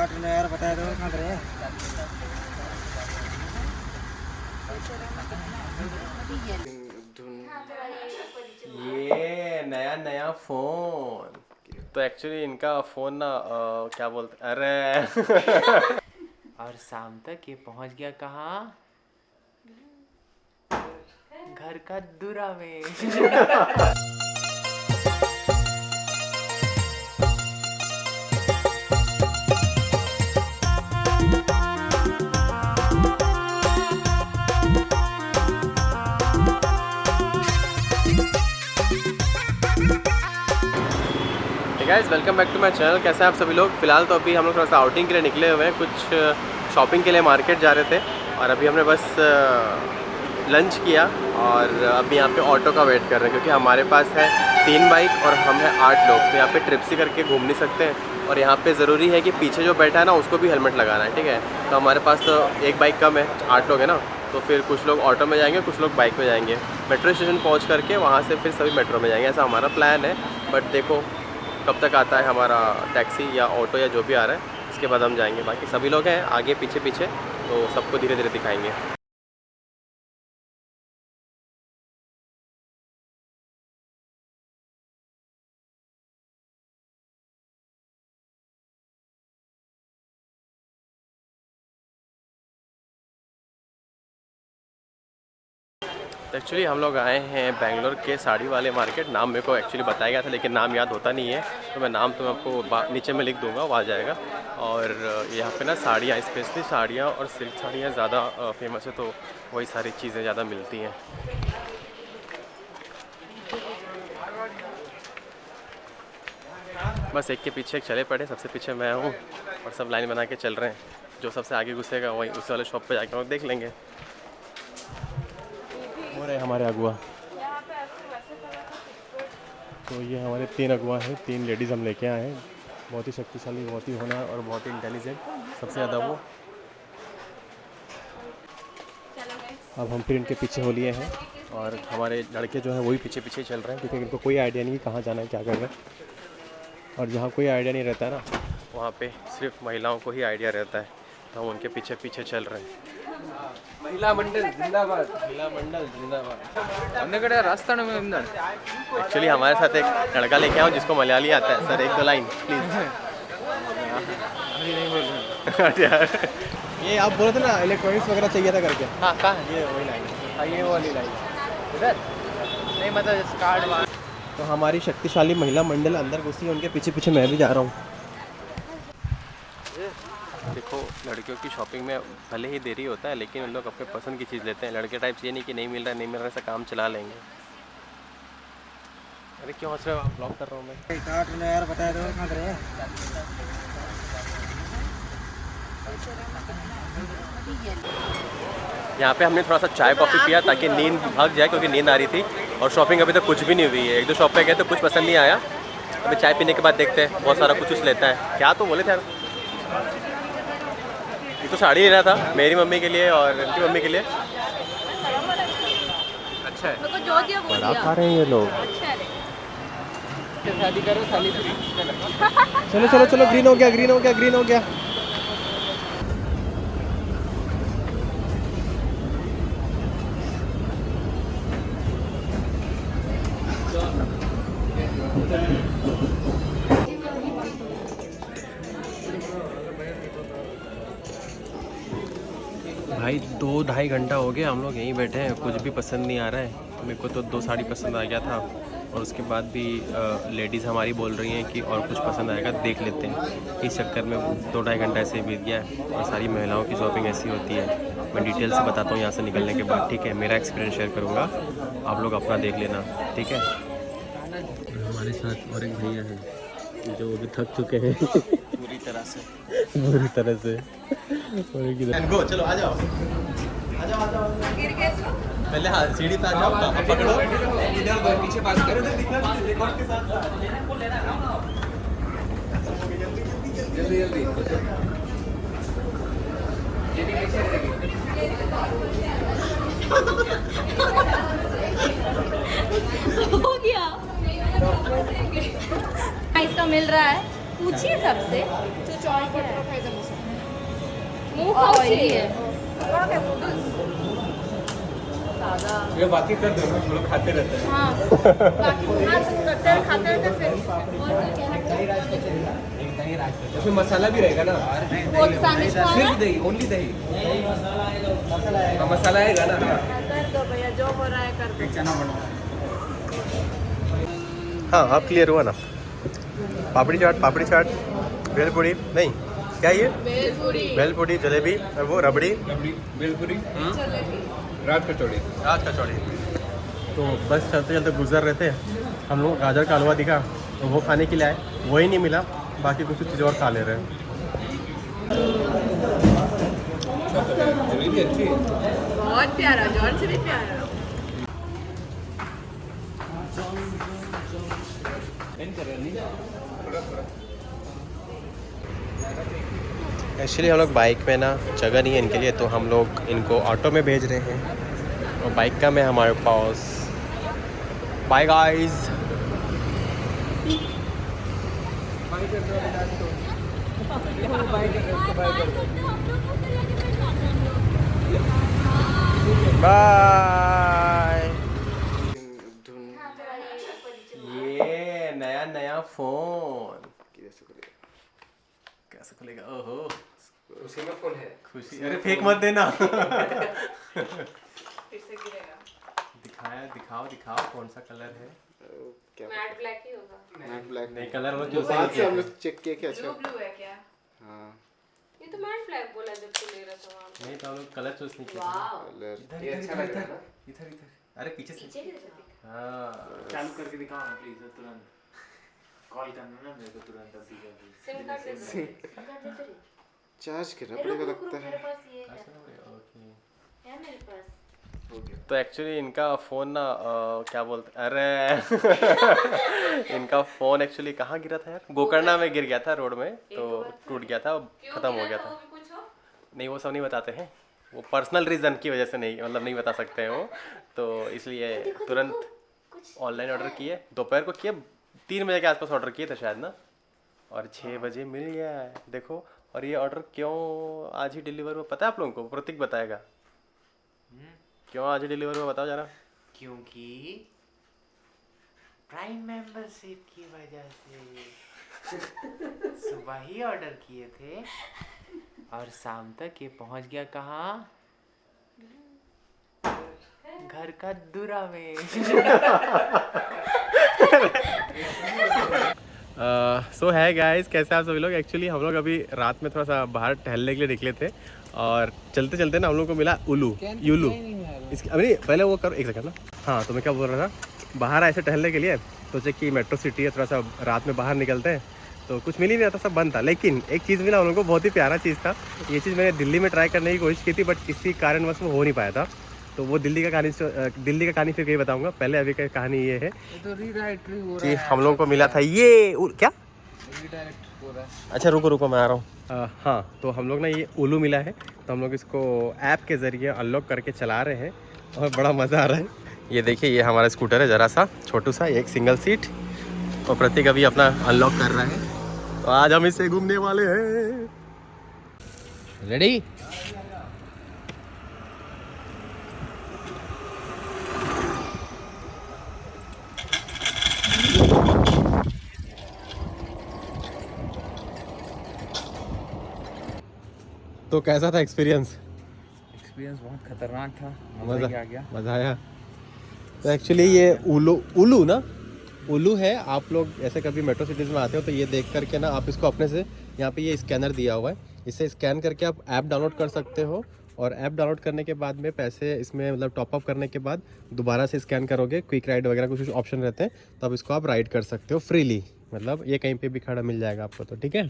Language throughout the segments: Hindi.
काट रहे यार, बताया दो कहाँ रहे हैं। ये नया नया फोन। तो एक्चुअली इनका फोन ना क्या बोलते, अरे और शाम तक ये पहुंच गया कहाँ? घर का दूरा में। Guys welcome back to my channel. कैसे हैं आप सभी लोग? फिलहाल तो अभी हम लोग थोड़ा सा आउटिंग के लिए निकले हुए हैं, कुछ शॉपिंग के लिए मार्केट जा रहे थे और अभी हमने बस लंच किया और अभी यहाँ पे ऑटो का वेट कर रहे हैं क्योंकि हमारे पास है 3 बाइक और हम हैं 8 लोग, तो यहाँ पे ट्रिप्सी करके घूम नहीं सकते हैं और यहाँ पे ज़रूरी है कि पीछे जो बैठा है ना उसको भी हेलमेट लगाना है, ठीक है। तो हमारे पास तो एक बाइक कम है, 8 लोग हैं ना, तो फिर कुछ लोग ऑटो में जाएंगे, कुछ लोग बाइक में जाएंगे। मेट्रो स्टेशन पहुँच करके वहाँ से फिर सभी मेट्रो में जाएंगे, ऐसा हमारा प्लान है। बट देखो कब तक आता है हमारा टैक्सी या ऑटो या जो भी आ रहा है, इसके बाद हम जाएंगे। बाकी सभी लोग हैं आगे पीछे पीछे, तो सबको धीरे धीरे दिखाएंगे। तो एक्चुअली हम लोग आए हैं बेंगलोर के साड़ी वाले मार्केट। नाम मेरे को एक्चुअली बताया गया था लेकिन नाम याद होता नहीं है, तो मैं नाम तो मैं आपको नीचे में लिख दूंगा, वो आ जाएगा। और यहाँ पे ना साड़ियाँ, स्पेशली साड़ियाँ और सिल्क साड़ियाँ ज़्यादा फेमस है, तो वही सारी चीज़ें ज़्यादा मिलती हैं। बस एक के पीछे एक चले पड़े, सबसे पीछे मैं हूँ और सब लाइन बना के चल रहे हैं। जो सबसे आगे घुसेगा वही उस वाले शॉप पे जाके और देख लेंगे। हो रहे हमारे अगुआ, तो ये हमारे 3 अगुआ हैं, 3 लेडीज़ हम लेके आए हैं। बहुत ही शक्तिशाली, बहुत ही होनहार और बहुत ही इंटेलिजेंट, सबसे ज़्यादा वो। अब हम फिर इनके पीछे हो लिए हैं और हमारे लड़के जो हैं वही पीछे पीछे चल रहे हैं क्योंकि इनको कोई आइडिया नहीं कि कहाँ जाना है, क्या करना है। और जहाँ कोई आइडिया नहीं रहता है ना, वहाँ पे सिर्फ महिलाओं को ही आइडिया रहता है, तो हम उनके पीछे पीछे चल रहे हैं। महिला मंडल जिंदाबाद, महिला मंडल जिंदाबाद। अन्नगढ़ रास्ता में अंदर। एक्चुअली हमारे साथ एक लड़का लेके आया जिसको मलयाली आता है। Sir 1-2 line please. अभी नहीं बोल रहे यार ये आप बोले थे ना इलेक्ट्रॉनिक्स वगैरह चाहिए था करके। हाँ कहाँ है? ये वही लाइन है। हाँ ये वाली लाइन इधर नहीं, मतलब कार्ड। तो हमारी शक्तिशाली महिला मंडल अंदर घुसी है, उनके पीछे पीछे मैं भी जा रहा हूँ। देखो लड़कियों की शॉपिंग में भले ही देरी होता है लेकिन उन लोग अपने पसंद की चीज़ लेते हैं। लड़के टाइप ये नहीं कि नहीं मिल रहा है नहीं मिल रहा है, ऐसा काम चला लेंगे। अरे क्यों हंस रहे हो आप? ब्लॉक कर रहा हूँ मैं। काट रहे यार, बताया दो कहाँ रहे हैं। यहाँ पे हमने थोड़ा सा चाय कॉफ़ी पिया ताकि नींद भाग जाए क्योंकि नींद आ रही थी, और शॉपिंग अभी तक कुछ भी नहीं हुई है। 1-2 शॉप पे गए तो कुछ पसंद नहीं आया। अभी चाय पीने के बाद देखते हैं, बहुत सारा कुछ लेता है। क्या तो बोले थे यार, ये तो साड़ी लेना था मेरी मम्मी के लिए और इनकी मम्मी के लिए। अच्छा है, बड़ा खा रहे हैं ये लोग। शादी करो साली। चलो चलो चलो, ग्रीन हो गया, ग्रीन हो गया, ग्रीन हो गया। भाई 2-2.5 घंटा हो गया हम लोग यहीं बैठे हैं, कुछ भी पसंद नहीं आ रहा है। मेरे को तो 2 साड़ी पसंद आ गया था और उसके बाद भी लेडीज़ हमारी बोल रही हैं कि और कुछ पसंद आएगा देख लेते हैं। इस चक्कर में 2-2.5 घंटा ऐसे बीत गया है और सारी महिलाओं की शॉपिंग ऐसी होती है। मैं डिटेल से बताता हूँ यहाँ से निकलने के बाद, ठीक है। मेरा एक्सपीरियंस शेयर करूँगा, आप लोग अपना देख लेना, ठीक है। हमारे साथ और एक भैया हैं जो अभी थक चुके हैं पूरी तरह से। गो चलो आ जाओ आ जाओ आ जाओ। पहले हाँ सीढ़ी पे आ जाओ, पकड़ो इधर दो, पीछे पास करो रिकॉर्ड के साथ जल्दी जल्दी हो गया। इसका मिल रहा है पूछिए सबसे 저 저런 걸 들어가야 되면서. मुंह खाओ है 뭐라게 noodles. ये बाकी कर दो, हम लोग खाते रहते हैं। हाँ बाकी खाते रहते फिर उसमें मसाला भी रहेगा ना? वो सैंडविच सिर्फ दही, ओनली दही। मसाला आएगा ना? कर दो भैया जो हो रहा है कर दो. हाँ अब क्लियर हुआ ना। पापड़ी चाट, भेलपूरी नहीं, क्या ये? भेलपूरी, जलेबी और वो रबड़ी, भेलपुरी, रात कचौड़ी। तो बस चलते चलते गुजर रहे थे हम लोग, गाजर का हलवा दिखा तो वो खाने के लिए आए, वही नहीं मिला, बाकी कुछ चीज़ और खा ले रहे हैं। जलेबी अच्छी है। बहुत प्यारा जॉन से भी प्यारा. एक्चुअली हम लोग बाइक में ना जगह नहीं है इनके लिए, तो हम लोग इनको ऑटो में भेज रहे हैं और बाइक का में हमारे पास। Bye guys. बाय। ये नया फोन कैसे खुलेगा? ओहो उसी में फोन है। खुशी, अरे फेक मत देना। फिर से गिरेगा. दिखाओ कौन सा कलर है? क्या मैट ब्लैक ही होगा. मैट ब्लैक नहीं कलर वो बाद से हम लोग चेक किए क्या? ब्लू ब्लू है क्या? हाँ ये तो मैट ब्लैक बोला जब तू ले रहा था वहाँ पे. नहीं तो हम लोग कलर चूज नहीं किया। वाओ. कलर ये अच्छा लग रहा है ना? इधर अरे पीछे से। पीछे की तरफ. हाँ चालू करके दिखाओ ना प्लीज तुरंत. कॉल करना ना मेरे को तुरंत अभी अभी. सिम कार्ड दे दे. चार्ज करना पड़ेगा लगता है। मेरे पास ये है. ओके। है मेरे पास. तो एक्चुअली इनका फ़ोन ना क्या बोलते, अरे इनका फ़ोन एक्चुअली कहाँ गिरा था यार? गोकर्णा में गिर गया था रोड में, तो टूट गया था, ख़त्म हो गया था। वो भी पूछो. नहीं वो सब नहीं बताते हैं, वो पर्सनल रीज़न की वजह से नहीं, मतलब नहीं बता सकते हैं वो, तो इसलिए तुरंत ऑनलाइन ऑर्डर किए, दोपहर को किए, 3 बजे के आसपास ऑर्डर किए थे शायद ना, और 6 बजे मिल गया है देखो। और ये ऑर्डर क्यों आज ही डिलीवर हुआ पता है आप लोगों को? प्रतीक बताएगा क्यों आज ही डिलीवर हुआ, बताओ जरा। क्योंकि प्राइम मेंबरशिप की वजह से सुबह ही ऑर्डर किए थे और शाम तक ये पहुंच गया कहाँ? घर का दूरा में। सो है गाइस, कैसे आप सभी लोग? एक्चुअली हम लोग अभी रात में थोड़ा सा बाहर टहलने के लिए निकले थे और चलते चलते ना हम लोग को मिला यूलू। इसकी अभी पहले वो करो, एक सेकंड ना। हाँ तो मैं क्या बोल रहा था, बाहर ऐसे टहलने के लिए सोचे कि मेट्रो सिटी है, थोड़ा सा रात में बाहर निकलते हैं, तो कुछ मिल ही नहीं रहा था, सब बंद था। लेकिन एक चीज़ मिला उन लोगों को, बहुत ही प्यारा चीज़ था। ये चीज़ मैंने दिल्ली में ट्राई करने की कोशिश की थी, बट किसी कारणवश वो हो नहीं पाया था। तो वो दिल्ली का कहानी फिर कहीं बताऊंगा। पहले अभी का कहानी ये है कि हम लोगों को मिला था ये क्या, अच्छा रुको मैं आ रहा हूँ। हाँ तो हम लोग ना ये उल्लू मिला है, तो हम लोग इसको ऐप के ज़रिए अनलॉक करके चला रहे हैं और बड़ा मज़ा आ रहा है। ये देखिए, ये हमारा स्कूटर है, ज़रा सा छोटू सा, एक सिंगल सीट, और प्रतीक अभी अपना अनलॉक कर रहा है, तो आज हम इससे घूमने वाले हैं। रेडी? तो कैसा था एक्सपीरियंस? एक्सपीरियंस बहुत खतरनाक था, मज़ा आया। तो एक्चुअली ये उल्लू ना, उल्लू है। आप लोग ऐसे कभी मेट्रो सिटीज़ में आते हो तो ये देख करके ना आप इसको अपने से, यहाँ पे ये स्कैनर दिया हुआ है, इससे स्कैन करके आप ऐप डाउनलोड कर सकते हो, और ऐप डाउनलोड करने के बाद में पैसे इसमें मतलब टॉपअप करने के बाद दोबारा से स्कैन करोगे, क्विक राइड वगैरह कुछ ऑप्शन रहते हैं, तो अब इसको आप राइड कर सकते हो फ्रीली, मतलब ये कहीं पे भी खड़ा मिल जाएगा आपको, तो ठीक है।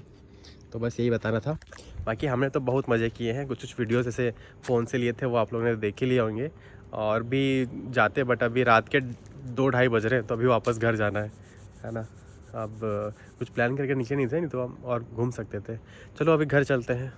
तो बस यही बताना था। बाकी हमने तो बहुत मज़े किए हैं, कुछ वीडियोस ऐसे फ़ोन से लिए थे, वो आप लोगों ने देख ही लिए होंगे, और भी जाते, बट अभी रात के 2-2:30 बज रहे हैं, तो अभी वापस घर जाना है ना। अब कुछ प्लान करके निकले नहीं थे, नहीं तो हम और घूम सकते थे। चलो अभी घर चलते हैं।